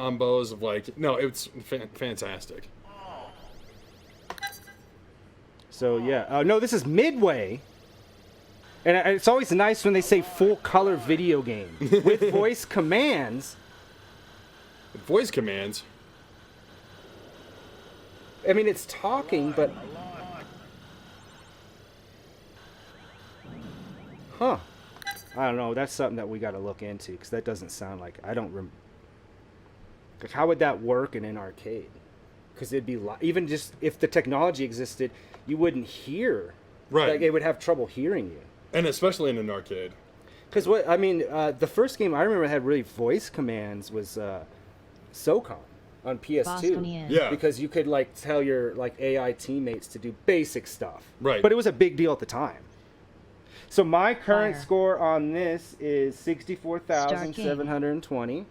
combos of like, no, it's fantastic. So yeah, no, this is Midway. And it's always nice when they say full color video game with voice commands. Voice commands? I mean, it's talking, but... Huh. I don't know. That's something that we got to look into, because that doesn't sound like... I don't remember. Like, how would that work in an arcade? Because it'd be... Even just if the technology existed, you wouldn't hear. Right. Like, it would have trouble hearing you. And especially in an arcade. Because what... I mean, the first game I remember had really voice commands was SOCOM. On PS2, Bosconian. Yeah, because you could like tell your like AI teammates to do basic stuff, right? But it was a big deal at the time. So my current score on this is 64,720.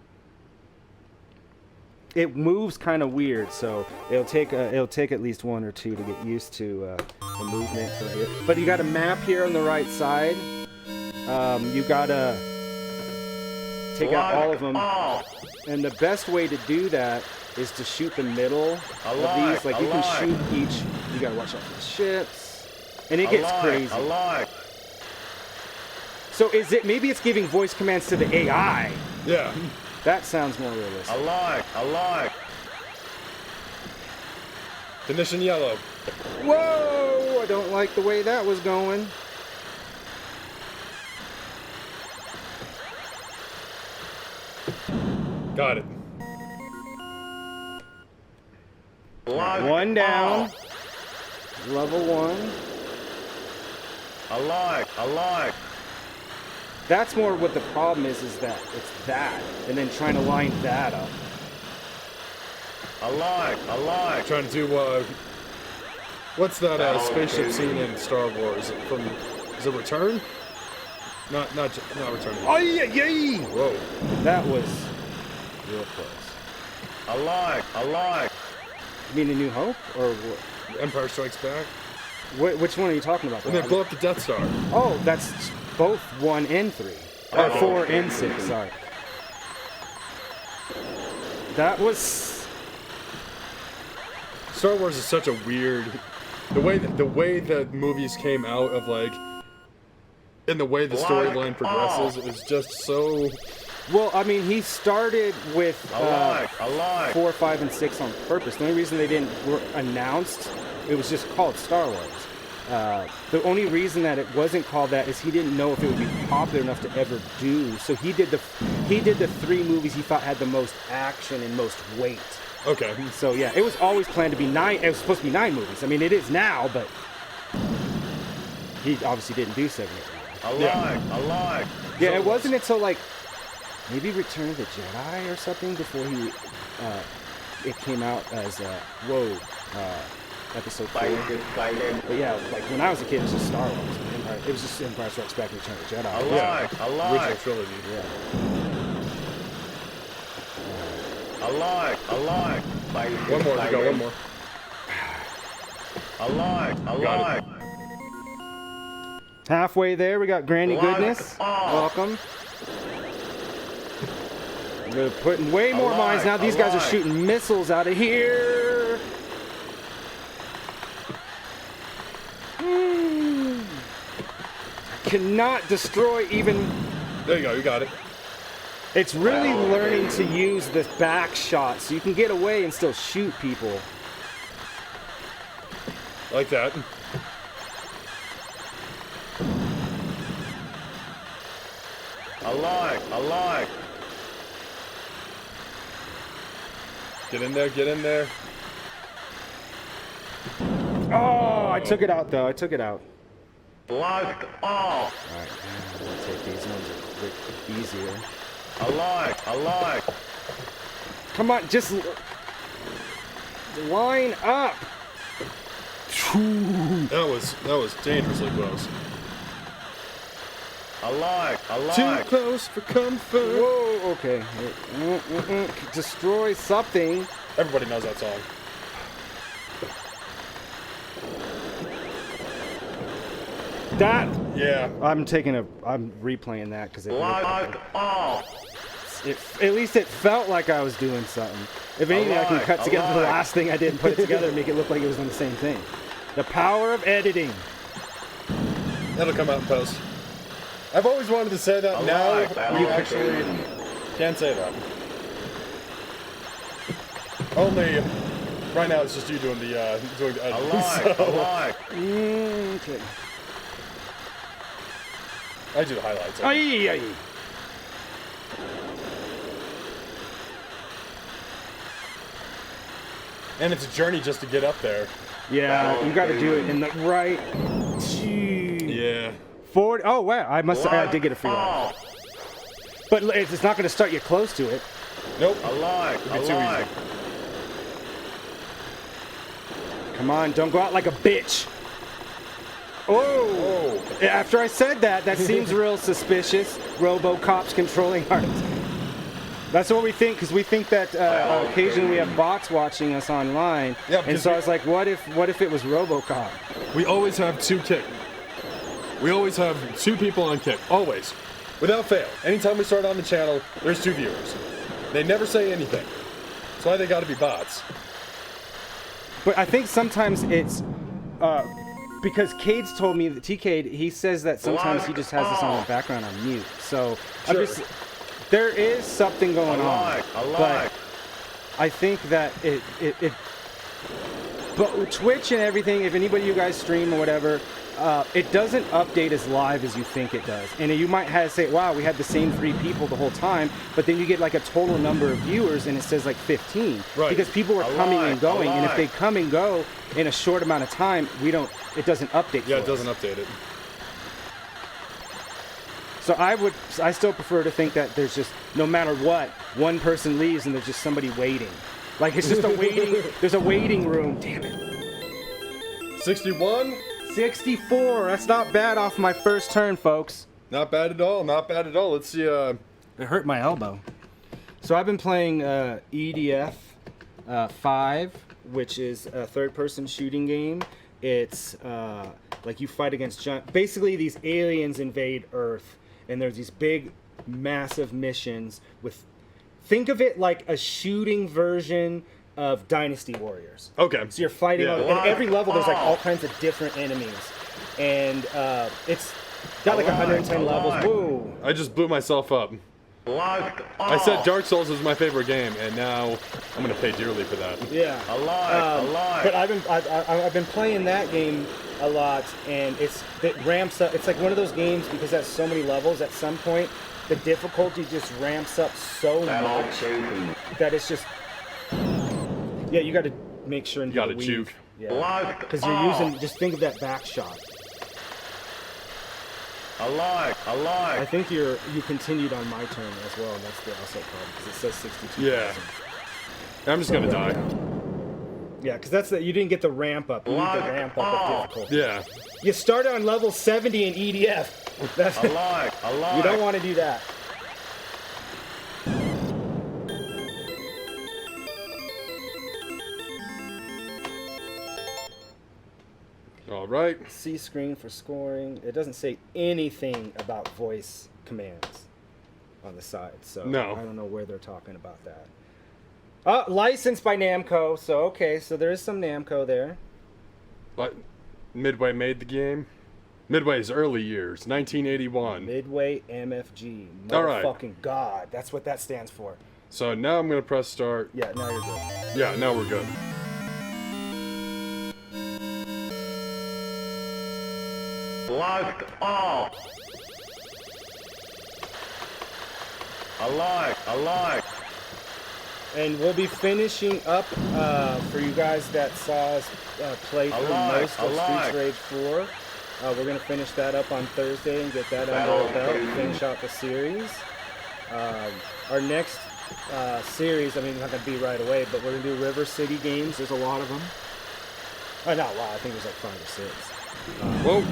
It moves kind of weird, so it'll take at least one or two to get used to the movement from here. But you got a map here on the right side. You gotta take out all of them, and the best way to do that is to shoot the middle of these. Like, you can shoot each. You gotta watch out for the ships. And it gets crazy. So is it, maybe it's giving voice commands to the AI. Yeah. That sounds more realistic. Condition yellow. Whoa! I don't like the way that was going. Got it. One down. Level 1. That's more what the problem is that it's that, and then trying to line that up. Trying to do what's that spaceship scene in Star Wars? Is it Return? Not Return. Oh yeah! Whoa. That was real close. You mean A New Hope or what? Empire Strikes Back. Which one are you talking about? And they blow up the Death Star. Oh, that's both 1 and 3. Or 4 and 6, sorry. That was... Star Wars is such a weird... The way that movies came out of, like... And the way the storyline progresses is just so... Well, I mean, he started with 4, 5, and 6 on purpose. The only reason they were announced, it was just called Star Wars. The only reason that it wasn't called that is he didn't know if it would be popular enough to ever do. So he did the 3 movies he thought had the most action and most weight. Okay. So yeah, it was always planned to be 9. It was supposed to be 9 movies. I mean, it is now, but he obviously didn't do 7 or 9. Yeah, it wasn't until like maybe Return of the Jedi or something before it came out as Episode 4. But yeah, like when I was a kid, it was just Star Wars. It was just Empire Strikes Back and Return of the Jedi. Original trilogy. Yeah. One more, we got one more. Got it. Halfway there, we got Granny Goodness. Welcome. We're putting way more mines now. These guys are shooting missiles out of here. Cannot destroy even... There you go, you got it. It's really learning to use this back shot so you can get away and still shoot people. Like that. Get in there, get in there. Oh, I took it out though. I took it out. Locked off. Alright, we'll take these ones a bit easier. Alive. Come on, just line up. That was dangerously close. Alive. Too close for comfort. Whoa, okay. Destroy something. Everybody knows that song. That. Yeah. I'm replaying that because it. Locked off. At least it felt like I was doing something. If anything, I can cut together the last thing I did and put it together and make it look like it was on the same thing. The power of editing. That'll come out in post. I've always wanted to say that. Now you actually can say that. Only right now it's just you doing the editing. Okay. I do the highlights. Aye. And it's a journey just to get up there. Yeah, you got to do it in the right. Yeah. 40. Oh wow, I did get a free ride. But it's not going to start you close to it. Nope. It'd be too easy. Come on, don't go out like a bitch. Oh! After I said that, that seems real suspicious. RoboCop's controlling our. That's what we think, because we think that occasionally we have bots watching us online. Yeah, and so I was like, what if it was RoboCop? We always have two kick. We always have two people on kick. Always. Without fail. Anytime we start on the channel, there's two viewers. They never say anything. That's why they gotta be bots. But I think sometimes it's because Cade's told me that TK, he says that sometimes he just has this on the background on mute. So Sure. there is something going on. But I think that but Twitch and everything, if anybody of you guys stream or whatever, it doesn't update as live as you think it does. And you might have to say, wow, we had the same 3 people the whole time, but then you get like a total number of viewers and it says like 15. Right. Because people are coming and going, and if they come and go in a short amount of time, it doesn't update. Yeah, it doesn't update it. So I still prefer to think that there's just, no matter what, one person leaves and there's just somebody waiting. Like it's just there's a waiting room. Damn it. 61? 64. That's not bad off my first turn, folks. Not bad at all. Not bad at all. Let's see. It hurt my elbow. So I've been playing EDF 5, which is a third-person shooting game. It's like you fight against basically these aliens invade Earth, and there's these big, massive missions with. Think of it like a shooting version of Dynasty Warriors. Okay. So you're fighting Yeah. on, and every level there's like all kinds of different enemies, and it's got like 110 levels. Whoa! I just blew myself up. I said Dark Souls is my favorite game, and now I'm gonna pay dearly for that. Yeah. But I've been playing that game a lot, and it ramps up. It's like one of those games because it has so many levels. At some point, the difficulty just ramps up so much that it's just. Yeah, you got to make sure and You gotta juke. Yeah. Because you're using. Just think of that back shot. I think you continued on my turn as well, and that's the also problem because it says 62. Yeah. I'm just gonna die. Yeah, because you didn't get the ramp up. You need the ramp up of difficulty. Yeah. You started on level 70 in EDF. That's You don't want to do that. All right. C screen for scoring. It doesn't say anything about voice commands on the side, so No. I don't know where they're talking about that. Licensed by Namco, so okay, so there is some Namco there. But Midway made the game. Midway's early years, 1981. Midway MFG. All right. Motherfucking God, that's what that stands for. So now I'm gonna press start. Yeah, now you're good. Yeah, now we're good. Locked off. Alive. And we'll be finishing up for you guys that saw us play through most of Streets Rage 4. We're going to finish that up on Thursday and get that under our belt and finish out the series. Our next series, I mean, it's not going to be right away, but we're going to do River City games. There's a lot of them. Oh, not a lot. I think there's like 5 or 6. Whoa.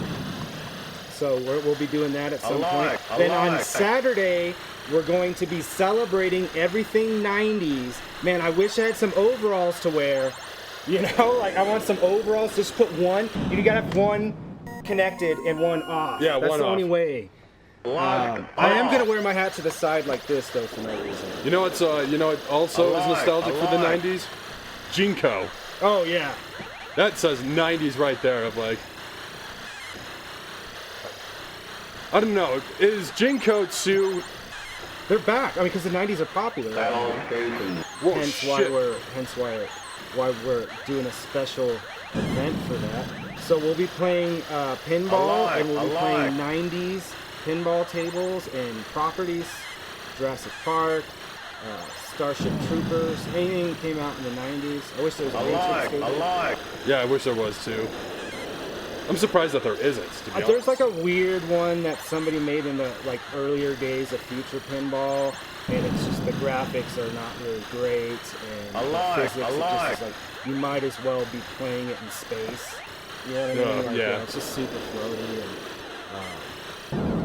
So we'll be doing that at some point. Then on Saturday, we're going to be celebrating everything 90s. Man, I wish I had some overalls to wear. You know, like I want some overalls. Just put one. You gotta have one connected and one off. Yeah, that's one the off. only way. Lost I am all. gonna wear my hat to the side like this though for no reason. You know what's what also is Alive, nostalgic for the alive. 90s? Jinko. Oh yeah. That says 90s right there. Of like, I don't know. Is Jinko 2? They're back. I mean, because the '90s are popular. Right Battle now. station. Whoa, Hence shit. why we're doing a special event for that. So we'll be playing pinball, Alive, and we'll be alive. playing '90s pinball tables and properties, Jurassic Park, Starship Troopers, anything that came out in the '90s. I wish there was a Matrix Alive. game. Alive. Yeah, I wish there was too. I'm surprised that there isn't. To be honest. There's like a weird one that somebody made in the like earlier days of Future Pinball, and it's just the graphics are not really great, and Alive, the physics alive. are just like you might as well be playing it in space. You know what I mean? Like, yeah. it's just super floaty.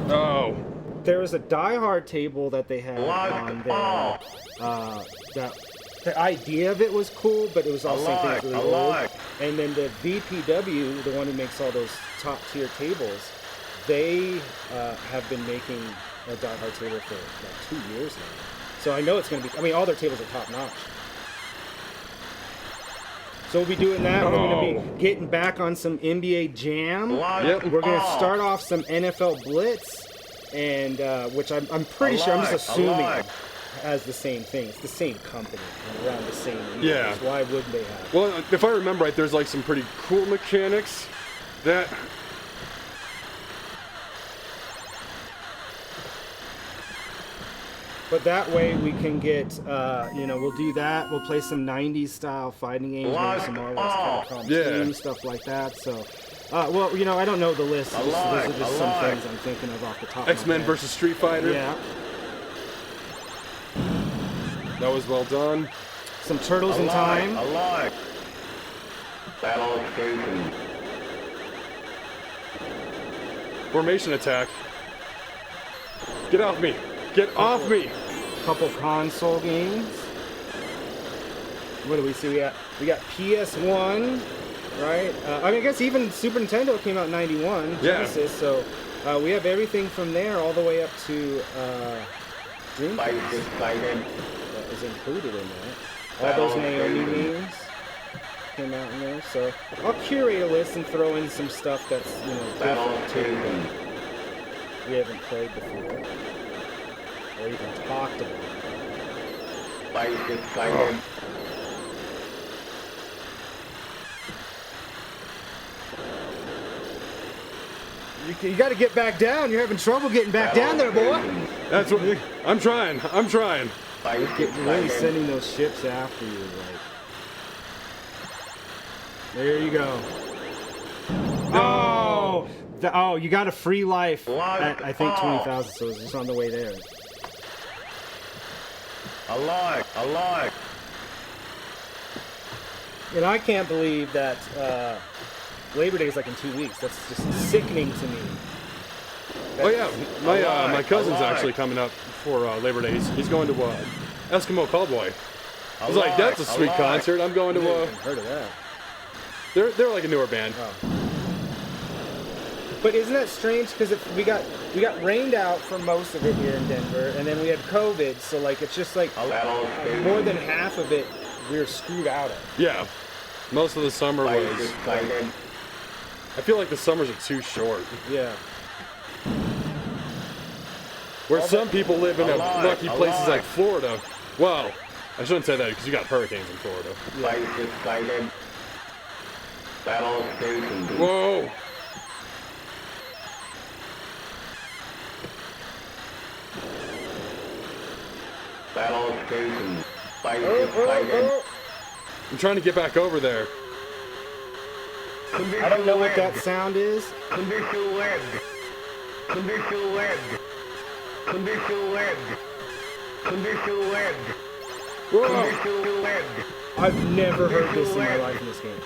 Oh. There was a Die Hard table that they had Lost on there. all. That the idea of it was cool, but it was also Alive, really old. alive. And then the VPW, the one who makes all those top tier tables, they have been making a Die Hard table for like 2 years now. So I know it's going to be. I mean, all their tables are top notch. So we'll be doing that. We're going to be getting back on some NBA Jam. Lost Yep. We're going to all. start off some NFL Blitz, and which I'm pretty sure, I'm just Alive, assuming alive. has the same thing. It's the same company and around the same years. Yeah. Why wouldn't they have? Well, if I remember right, there's like some pretty cool mechanics that. But that way we can get, we'll do that. We'll play some 90s style fighting games, maybe Lost some Marvel all. Capcom Yeah. 2, stuff like that. So, I don't know the list. Those are Alive, just some alive. things I'm thinking of off the top X-Men of my head. versus Street Fighter. Yeah. That was well done. Some Turtles in Alive. Time. Alive. Battle station. Formation attack. Get off me. Get off me. Couple console games. What do we see? We got PS1, right? I guess even Super Nintendo came out in '91, Yeah. Genesis. So we have everything from there all the way up to Dreamcast Fight decided. that is included in that. All those Naomi games came out in there. So I'll curate a list and throw in some stuff that's Battle different too, station. that we haven't played before or even talked about. Fight decided. You got to get back down. You're having trouble getting back down there, boy. That's what I'm trying. I'm trying. Fight Getting really decided. sending those ships after you, like. There you go. Oh, you got a free life at I think 20,000, so it's just on the way there. Alive. Alive. And I can't believe that Labor Day is like in 2 weeks. That's just sickening to me. Oh yeah, my Alive, cousin's alive. actually coming up for Labor Day. He's going to Eskimo Cowboy. I was like, Alive, that's a sweet alive. concert. I'm going I've to. never even heard of that. They're like a newer band. But isn't that strange? Because we got rained out for most of it here in Denver, and then we had COVID. So like it's just like Battle station. more than half of it we were screwed out of. Yeah, most of the summer Fight was. decided. I feel like the summers are too short. Yeah. Where some people live in Alive, lucky places alive. like Florida. Well, I shouldn't say that because you got hurricanes in Florida. Fight decided. Battle station. Whoa! Battle station. Fight Oh, decided. I'm trying to get back over there. I don't know what that sound is. Condition lead. Condition lead. Condition lead. Condition lead. Whoa! Condition lead. I've never heard this in my life in this game.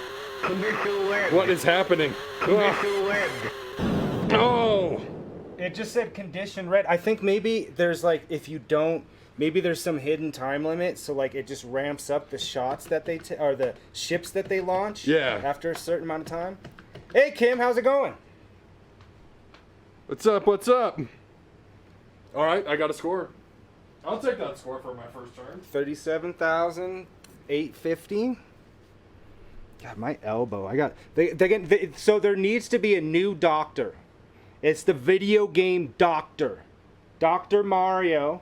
Condition lead. What is happening? Ah, Condition lead. no! It just said condition red. I think maybe there's like if you don't, maybe there's some hidden time limit. So like it just ramps up the shots that they or the ships that they launch. Yeah. After a certain amount of time. Hey Kim, how's it going? What's up? What's up? All right, I got a score. I'll take that score for my first turn. 37,850. God, my elbow. I got. So there needs to be a new doctor. It's the video game doctor, Dr. Mario,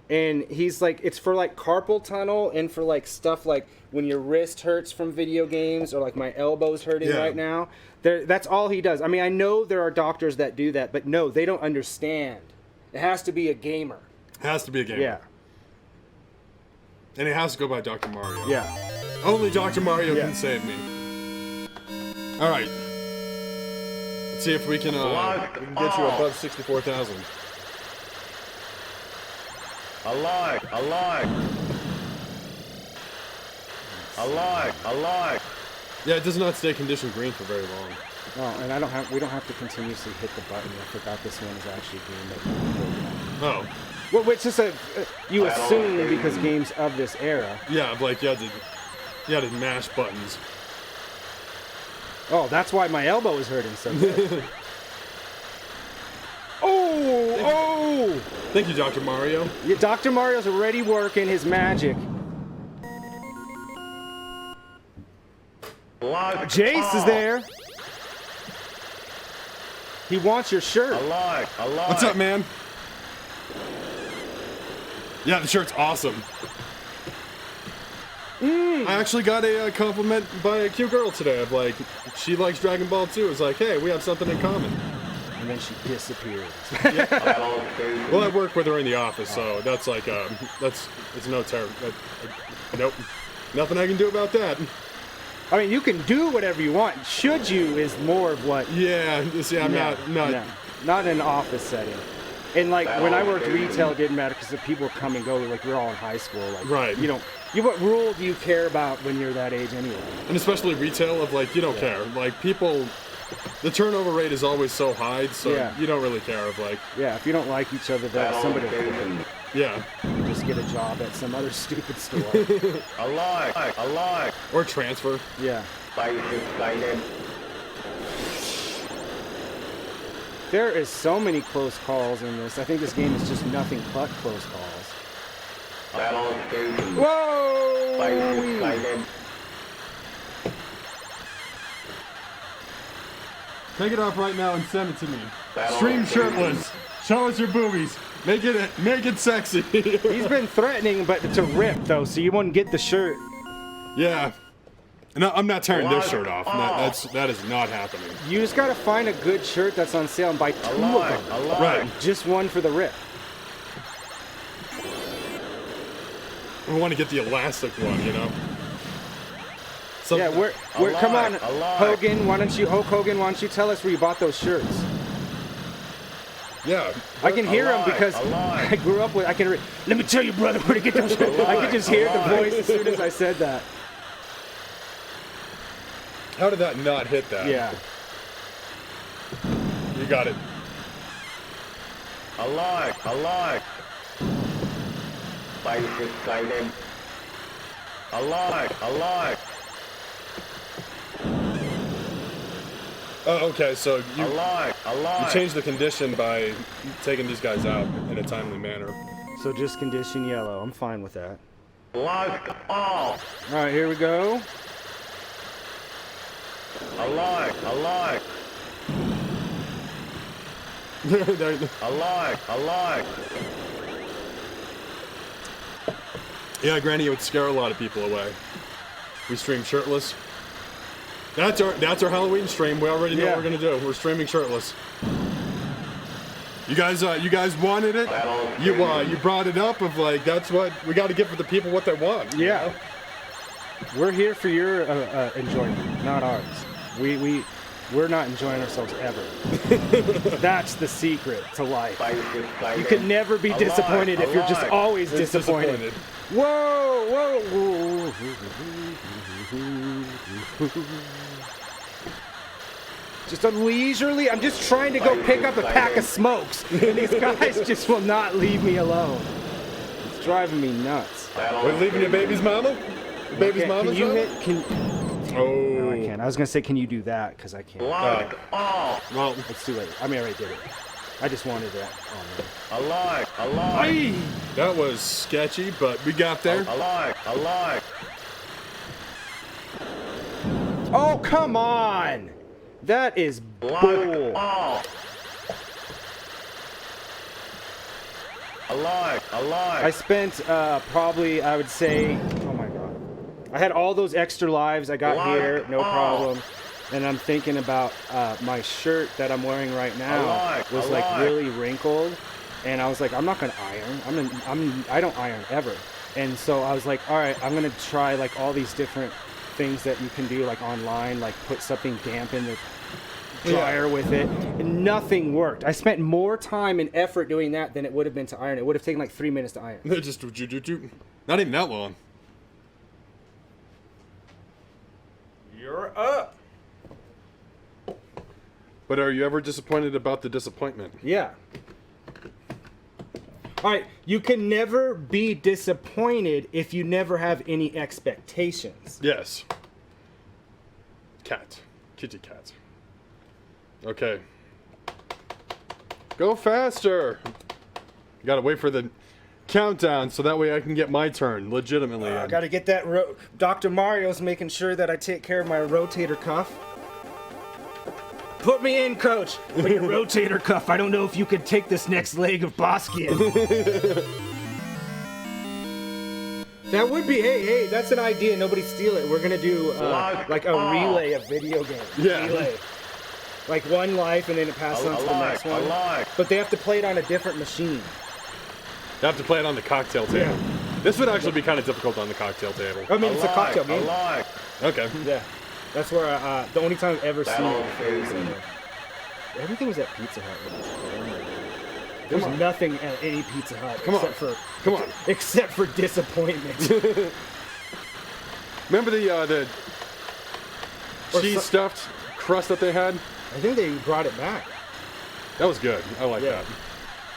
and he's like, it's for like carpal tunnel and for like stuff like when your wrist hurts from video games or like my elbow's hurting right now. That's all he does. I mean, I know there are doctors that do that, but no, they don't understand. It has to be a gamer. Has to be a gamer. Yeah. And it has to go by Dr. Mario. Yeah. Only Dr. Mario can save me. All right. Let's see if we can get you above 64,000. Alive! Yeah, it does not stay condition green for very long. Oh, and we don't have to continuously hit the button. I forgot this one is actually green. Oh. Well, which is you assume because games of this era. Yeah, like you had to mash buttons. Oh, that's why my elbow is hurting so good. Oh! Thank you, Dr. Mario. Yeah, Dr. Mario's already working his magic. Jace is there. He wants your shirt. Alive! What's up, man? Yeah, the shirt's awesome. I actually got a compliment by a cute girl today. Of like, she likes Dragon Ball too. It's like, hey, we have something in common. And then she disappears. Well, I work with her in the office, so that's like, it's no terror. Nope, nothing I can do about that. I mean, you can do whatever you want. Should you is more of what. Yeah, see, I'm not in an office setting. And like when I worked retail, it didn't matter because the people come and go. Like we're all in high school. Like, right. What rule do you care about when you're that age anyway? And especially retail, of like you don't care. Like people, the turnover rate is always so high, so you don't really care. Of like. Yeah, if you don't like each other, then somebody. Yeah. You just get a job at some other stupid store. Alive! Or transfer. Yeah. There is so many close calls in this. I think this game is just nothing but close calls. Whoa! Take it off right now and send it to me. Stream shirtless. Show us your boobies. Make it sexy. He's been threatening, but to rip though, so you wouldn't get the shirt. Yeah. No, I'm not tearing this shirt off. That is not happening. You just gotta find a good shirt that's on sale and buy 2 of them. Right. Just one for the rip. I want to get the elastic one, you know. Yeah, come on, Hogan. Hulk Hogan? Why don't you tell us where you bought those shirts? Yeah. I can hear him because I grew up with. Let me tell you, brother, where to get those shirts. I could just hear the voice as soon as I said that. How did that not hit that? Yeah. You got it. Alive! Alive! Okay, so you Alive! changed the condition by taking these guys out in a timely manner. So just condition yellow. I'm fine with that. Lost all! Alright, here we go. Alive! Alive! Alive! Yeah, Granny, it would scare a lot of people away. We stream shirtless. That's our Halloween stream. We already know what we're gonna do. We're streaming shirtless. You guys wanted it. You brought it up of like that's what we got to give the people what they want. Yeah. You know? We're here for your enjoyment, not ours. We're not enjoying ourselves ever. That's the secret to life. You can never be disappointed if you're just always disappointed. Whoa! Just leisurely. I'm just trying to go pick up a pack of smokes, and these guys just will not leave me alone. It's driving me nuts. We're leaving your baby's mama. Your baby's mama's mama. Oh. No, I can't. I was gonna say, can you do that? Because I can't. Well, It's too late. I mean, I already did it. I just wanted that. Oh, man. I like. That was sketchy, but we got there. I like. Oh, come on! That is bull. I like. I spent probably, I would say, oh my god. I had all those extra lives I got here, no problem. And I'm thinking about my shirt that I'm wearing right now was like really wrinkled. And I was like, I'm not gonna iron. I don't iron ever. And so I was like, all right, I'm gonna try like all these different things that you can do like online, like put something damp in the dryer with it, and nothing worked. I spent more time and effort doing that than it would have been to iron. It would have taken like 3 minutes to iron. Just not even that long. You're up. But are you ever disappointed about the disappointment? Yeah. All right, you can never be disappointed if you never have any expectations. Yes. Cat. Kitty cat. Okay. Go faster! You gotta wait for the countdown so that way I can get my turn legitimately. I gotta get that. Dr. Mario's making sure that I take care of my rotator cuff. Put me in, coach. With your rotator cuff. I don't know if you could take this next leg of Bosconian. That would be, hey, that's an idea. Nobody steal it. We're gonna do like a relay of video games. Yeah. Relay. Like one life and then it passes on to the next one. But they have to play it on a different machine. You have to play it on the cocktail table. Yeah. This would actually be kind of difficult on the cocktail table. I mean, it's a cocktail game. Okay. Yeah. That's where the only time I've ever seen it. Everything was at Pizza Hut. There's nothing at any Pizza Hut except for disappointment. Remember the cheese stuffed crust that they had? I think they brought it back. That was good. I like that.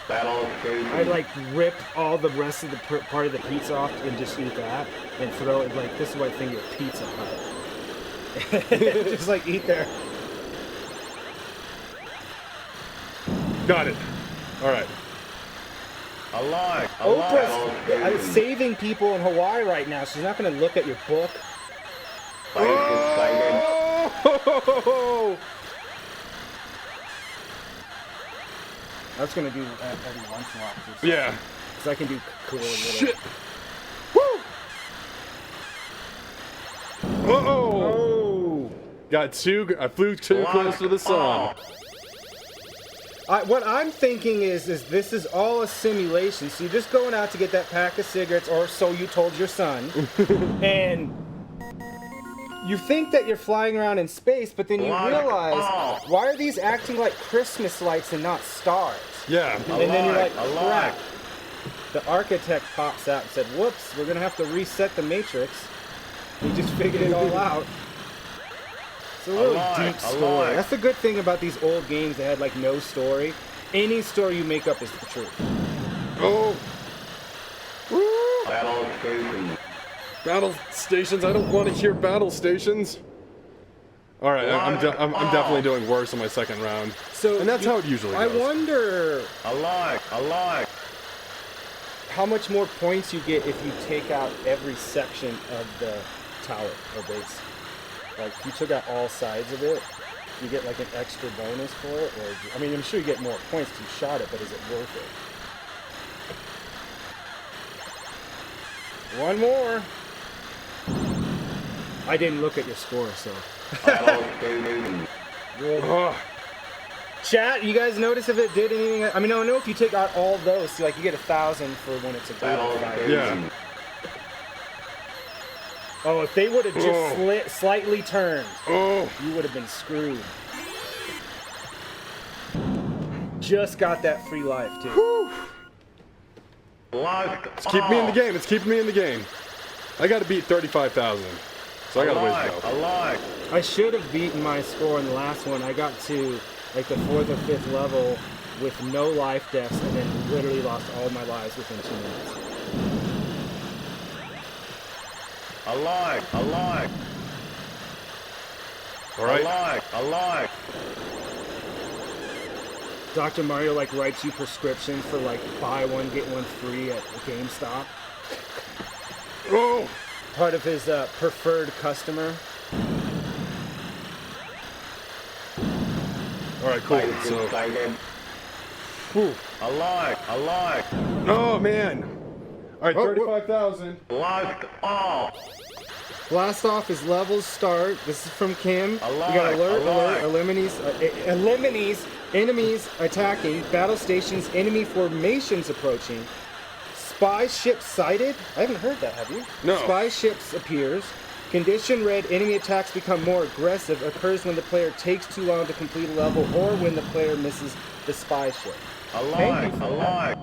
I like rip all the rest of the part of the pizza off and just eat that and throw it like this is what I think of Pizza Hut. Just like eat there. Got it. All right. Oprah's saving people in Hawaii right now. She's not going to look at your book. Oh! I was going to do every once in a while. Yeah. Because I can do cool little... Shit. Woo! Uh-oh! I flew too close to the sun. What I'm thinking is this is all a simulation. So you're just going out to get that pack of cigarettes, or so you told your son, and you think that you're flying around in space, but then you realize, why are these acting like Christmas lights and not stars? Yeah. And then you're like, crap. The architect pops out and said, whoops, we're going to have to reset the matrix. We just figured it all out. It's a really deep story. That's the good thing about these old games that had like no story. Any story you make up is the truth. Oh. Woo. Battle stations. Battle stations. I don't want to hear battle stations. All right, I'm definitely doing worse in my second round. And that's how it usually goes. I wonder. I like. How much more points you get if you take out every section of the tower or base? Like, if you took out all sides of it, you get like an extra bonus for it? Or, I mean, I'm sure you get more points because you shot it, but is it worth it? One more. I didn't look at your score, so. Chat, you guys notice if it did anything? I mean, I know if you take out all those, so like you get 1,000 for when it's a good fight. Yeah. Oh, if they would have just slightly turned, you would have been screwed. Just got that free life, too. Whew. It's keeping me in the game. It's keeping me in the game. I got to beat 35,000. So I got a ways to go. I should have beaten my score in the last one. I got to like the 4th or 5th level with no life deaths and then literally lost all my lives within 2 minutes. I like. All right. I like. Dr. Mario like writes you prescriptions for like buy one get one free at GameStop. Oh! Part of his preferred customer. All right, cool. So, whew. I like. Oh man! All right, 35,000. Locked off. Blast off is levels start. This is from Kim. Alive, You got alert, alive. enemies attacking, battle stations, enemy formations approaching, spy ship sighted. I haven't heard that, have you? No. Spy ships appears. Condition red, enemy attacks become more aggressive, occurs when the player takes too long to complete a level or when the player misses the spy ship. Thank you for that.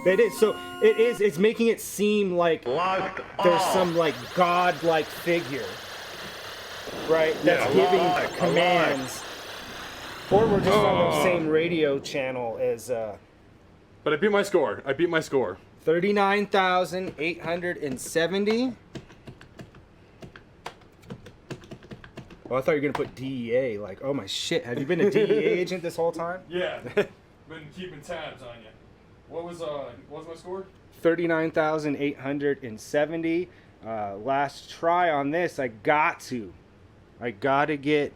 It is, so it's making it seem like Locked there's off. some like god-like figure, right? That's giving alive, commands. Or we're just on the same radio channel as But I beat my score. 39,870. Oh, I thought you were gonna put DEA. Like, oh my shit, have you been a DEA agent this whole time? Yeah. Been keeping tabs on you. What was my score? 39,870. Last try on this, I gotta get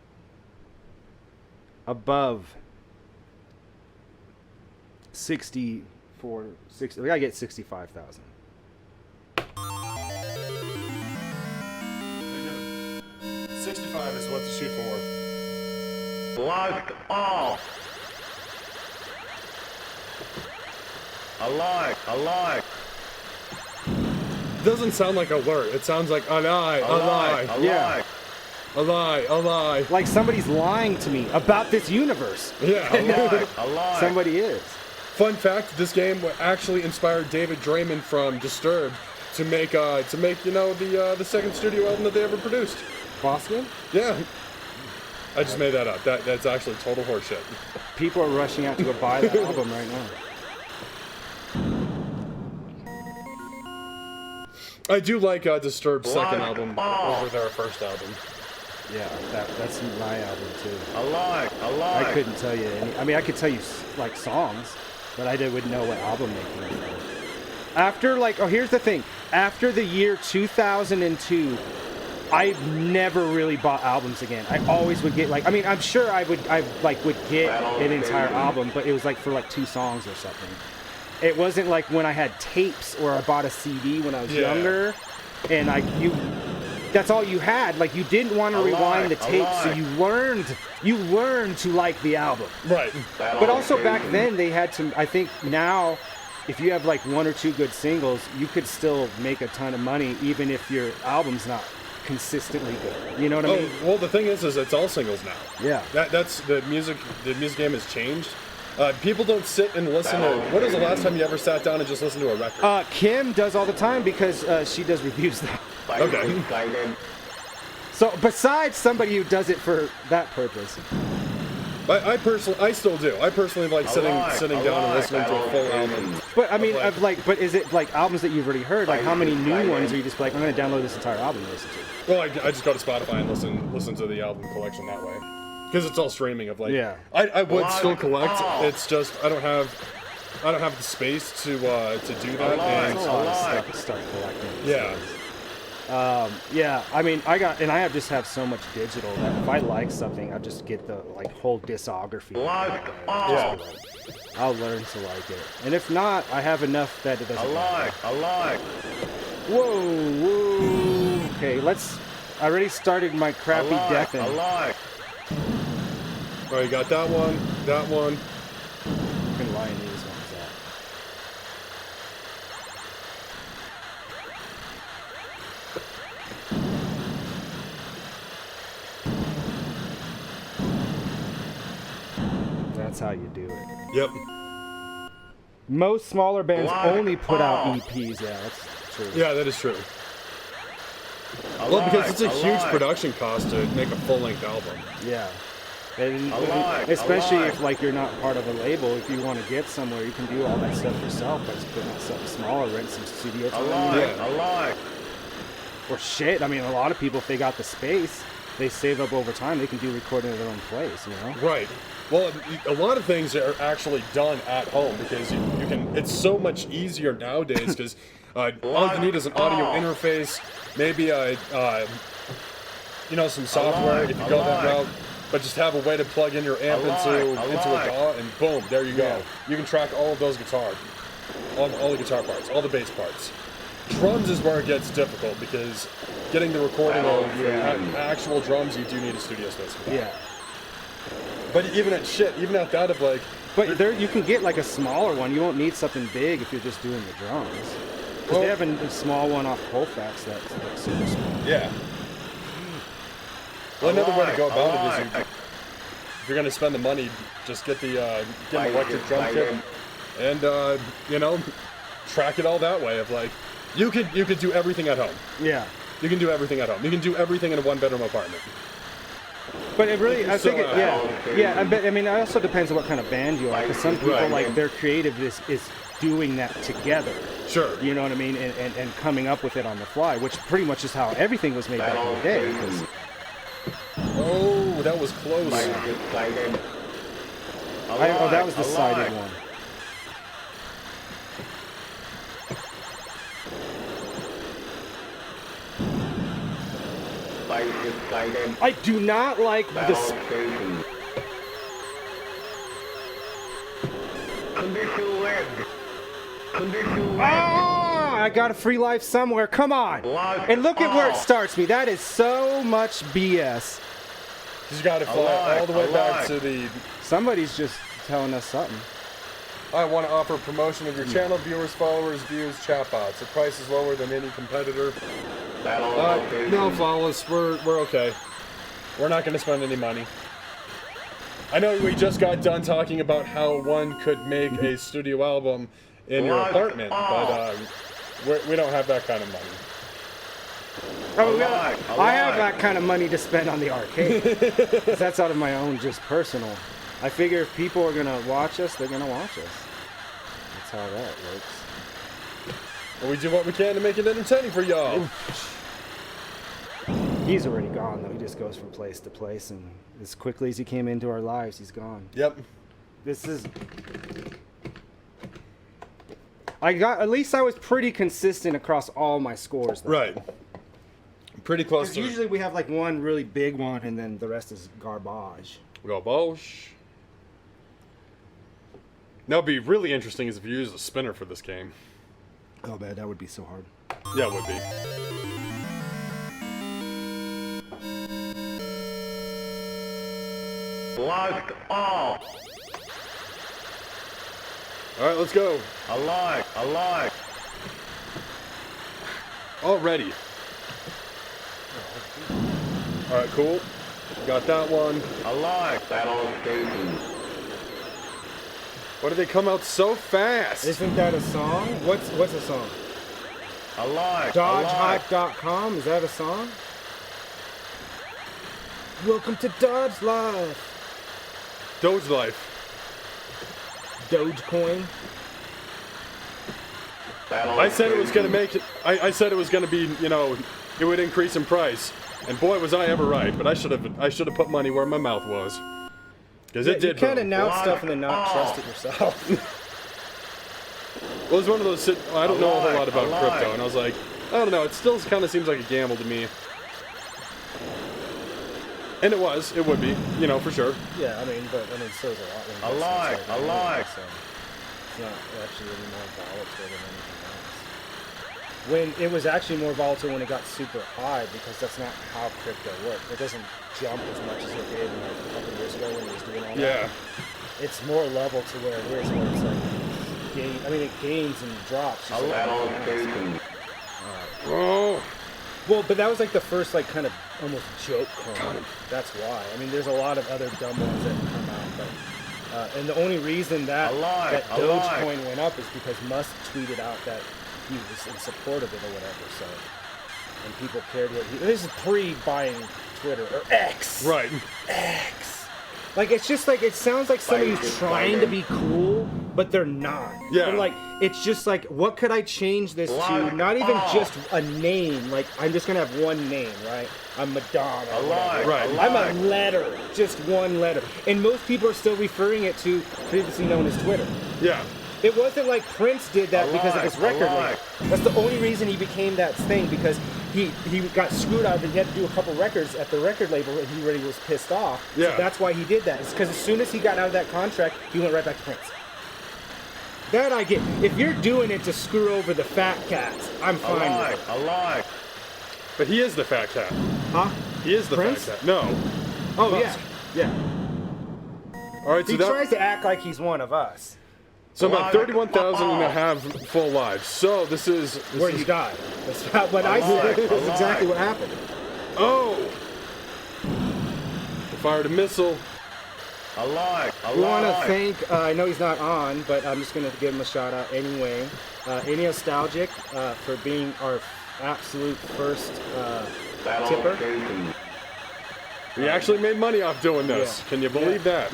above 60. I gotta get 65,000. 65 is what to shoot for. Locked off. I like. Doesn't sound like alert. It sounds like a lie. Yeah. A lie. Like somebody's lying to me about this universe. Yeah. I like. Somebody is. Fun fact: this game actually inspired David Draymond from Disturbed to make the second studio album that they ever produced. Boston? Yeah. I just made that up. That's actually total horseshit. People are rushing out to go buy that album right now. I do like Disturbed's second Locked album off. over their first album. Yeah, that's my album too. I like. I couldn't tell you any. I mean, I could tell you like songs, but I wouldn't know what album they came from. After here's the thing. After the year 2002, I never really bought albums again. I always would get I'm sure I would get an entire album, but it was for 2 songs or something. It wasn't like when I had tapes or I bought a CD when I was younger, and that's all you had. Like you didn't want to rewind the tape, so you learned to like the album. Right. But also back then they had to. I think now, if you have 1 or 2 good singles, you could still make a ton of money even if your album's not consistently good. You know what I mean? Well, the thing is it's all singles now. Yeah. That's the music. The music game has changed. People don't sit and listen to. When was the last time you ever sat down and just listened to a record? Kim does all the time because she does reviews now. Okay. So besides somebody who does it for that purpose. I still do. I personally like sitting down and listening to a full album. But I mean, but is it albums that you've already heard? Like how many new ones are you just I'm going to download this entire album and listen to? Well, I just go to Spotify and listen to the album collection that way. Because it's all streaming of Yeah. I would still collect. It's just I don't have the space to do that. That's a lot of stuff to start collecting. Yeah. Yeah, I mean, I just have so much digital that if I like something, I'll just get the whole discography. Yeah. I'll learn to like it, and if not, I have enough that it doesn't. I like. Whoa. Okay, I already started my crappy death in. I like. All right, you got that one. I'm gonna lie in these ones out. That's how you do it. Yep. Most smaller bands only put out EPs. Yeah, that's true. Yeah, that is true. Well, because it's a huge production cost to make a full-length album. Yeah. And especially if you're not part of a label, if you want to get somewhere, you can do all that stuff yourself by just putting out something smaller, rent some studio time. I like. Or shit, I mean, a lot of people, if they got the space, they save up over time, they can do recording at their own place, you know? Right. Well, a lot of things are actually done at home because you can. It's so much easier nowadays because all you need is an audio interface, maybe some software if you go that route. But just have a way to plug in your amp into a DAW, and boom, there you go. Yeah. You can track all of those all the guitar parts, all the bass parts. Drums is where it gets difficult because getting the recording of actual drums, you do need a studio space for that. Yeah. But even at that of like... But there, you can get like a smaller one. You won't need something big if you're just doing the drums. Because they have a small one off Colfax that's like super small. Yeah. Well, another way to go about it is if you're going to spend the money, just get an electric drum kit and, track it all that way of like, you could do everything at home. Yeah. You can do everything at home. You can do everything in a one-bedroom apartment. But it really, I think, it also depends on what kind of band you are. Because some people, their creative is doing that together. Sure. You know what I mean? And coming up with it on the fly, which pretty much is how everything was made back in the day. Oh, that was close. That was the sided one. I do not like this. I got a free life somewhere. Come on. And look at where it starts me. That is so much BS. You got to fly all the way back to the... Somebody's just telling us something. I want to offer promotion of your channel, viewers, followers, views, chatbots. The price is lower than any competitor. No, flawless. We're okay. We're not going to spend any money. I know we just got done talking about how one could make a studio album in your apartment, but we don't have that kind of money. I have that kind of money to spend on the arcade. 'Cause that's out of my own just personal. I figure if people are going to watch us, they're going to watch us. That's how that works. Well, we do what we can to make it entertaining for y'all. He's already gone, though. He just goes from place to place, and as quickly as he came into our lives, he's gone. Yep. This is... at least I was pretty consistent across all my scores, though. Right. Pretty close to... Usually we have like one really big one, and then the rest is garbage. Garbage. Now, what'd be really interesting is if you use a spinner for this game. Oh, man, that would be so hard. Yeah, it would be. Lost all. Alright, let's go. Alive. Already. Alright, cool. Got that one. Alive. Battle station. Why did they come out so fast? Isn't that a song? What's a song? Alive. DodgeHype.com, is that a song? Welcome to Dodge Life. Doge Life. Dogecoin. I said it was going to make it. I said it was going to be, it would increase in price. And boy, was I ever right. But I should have put money where my mouth was. Because it did. You can't announce stuff and then not trust it yourself. Well, it was one of those. I don't know a whole lot about crypto, and I was like, I don't know. It still kind of seems like a gamble to me. And it would be, for sure. Yeah, so is a lot. Alive. So it's not actually any more volatile than anything else. When it was actually more volatile when it got super high, because that's not how crypto works. It doesn't jump as much as it did like a couple years ago when it was doing all that. Yeah. It's more level to where it is, where it's like, it gains and drops. Just Oh. Well, but that was like the first kind of almost joke coin. That's why. There's a lot of other dumb ones that come out, but and the only reason that Dogecoin went up is because Musk tweeted out that he was in support of it or whatever. So, and people cared what this is pre-buying Twitter or X. Right. X. It's just it sounds like somebody who's trying to be cool, but they're not. Yeah. They're like, it's just like, what could I change this to? Like, Not even oh. just a name. Like, I'm just gonna have one name, right? I'm Madonna. or Alive. whatever. Right. I'm a letter, just one letter. And most people are still referring it to previously known as Twitter. Yeah. It wasn't like Prince did that because of his record label. Alive. That's the only reason he became that thing, because he got screwed out of it. He had to do a couple records at the record label and he really was pissed off. Yeah. So that's why he did that. It's because as soon as he got out of that contract, he went right back to Prince. That I get. If you're doing it to screw over the fat cats, I'm fine with it. Alive. But he is the fat cat. Huh? He is the Prince? fat cat. No. Oh, Musk. yeah. All right, He so tries to act like he's one of us. so about Alive. 31,000 and a half full lives. So this is Where you died. That's what I Alive. said. That's Alive. exactly what happened. Oh! They fired a missile. Alive. We want to Alive. thank, I know he's not on, but I'm just going to give him a shout out anyway. Any Nostalgic for being our absolute first Battle tipper. station. We actually made money off doing this. Yeah. Can you believe that?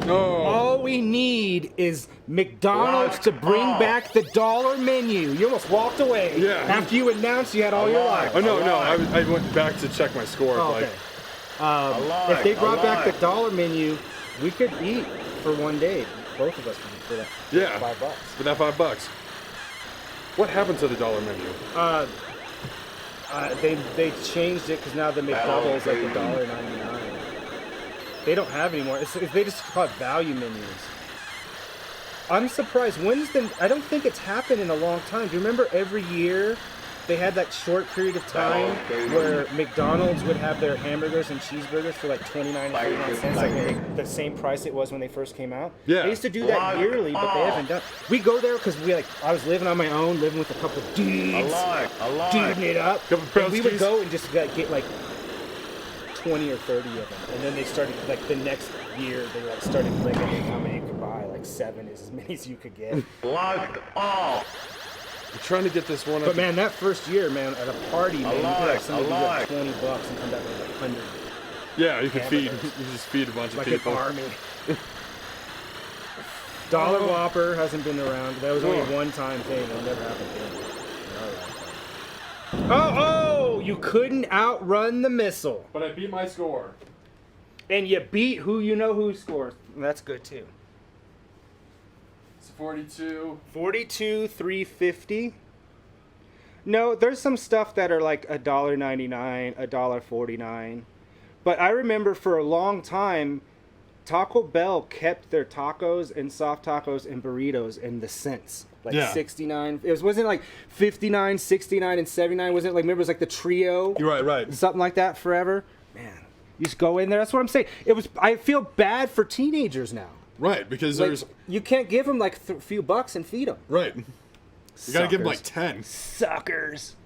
Oh. All we need is McDonald's Alive. to bring Oh. back the dollar menu. You almost walked away Yeah. after you announced you had all your Alive. life. Oh, no, Alive. I went back to check my score. Oh, like, okay. Alive. If they brought back the Alive. dollar menu, we could eat for one day, both of us, for that. Yeah. $5. for that $5. What happened to the dollar menu? They changed it because now the McDouble is like $1.99. They don't have anymore. They just call it value menus. I'm surprised. I don't think it's happened in a long time. Do you remember every year they had that short period of time where McDonald's would have their hamburgers and cheeseburgers for like 29 and 39 cents, like the same price it was when they first came out? Yeah. They used to do that yearly, but they haven't done. We go there because I was living on my own, living with a couple of dudes. Alive. Alive. Duding it up. Couple And we would Broskies. go and just get like 20 or 30 of them. And then they started, like the next year, they like started limiting how many you could buy. Like 7 is as many as you could get. Locked off. I'm trying to get this one up. But man, that first year, man, at a party, man, you could have Alive, somebody do like alive. $20 and come back with like 100. Yeah, you could feed. Hamburgers. You just feed a bunch of Like people. an army. Dollar Whopper hasn't been around. That was only a one-time thing. It'll never happen again. Oh, you couldn't outrun the missile. But I beat my score. And you beat who scores. That's good too. It's 42. 42, 350. No, there's some stuff that are like $1.99, $1.49. But I remember for a long time, Taco Bell kept their tacos and soft tacos and burritos in the cents. Like Yeah. 69. It wasn't like 59, 69, and 79. Wasn't it like, remember it was like the trio? You're right. Something like that forever. Man, you just go in there. That's what I'm saying. I feel bad for teenagers now. Right, because Like, there's. you can't give them like a few bucks and feed them. Right. You gotta give them like 10. Suckers.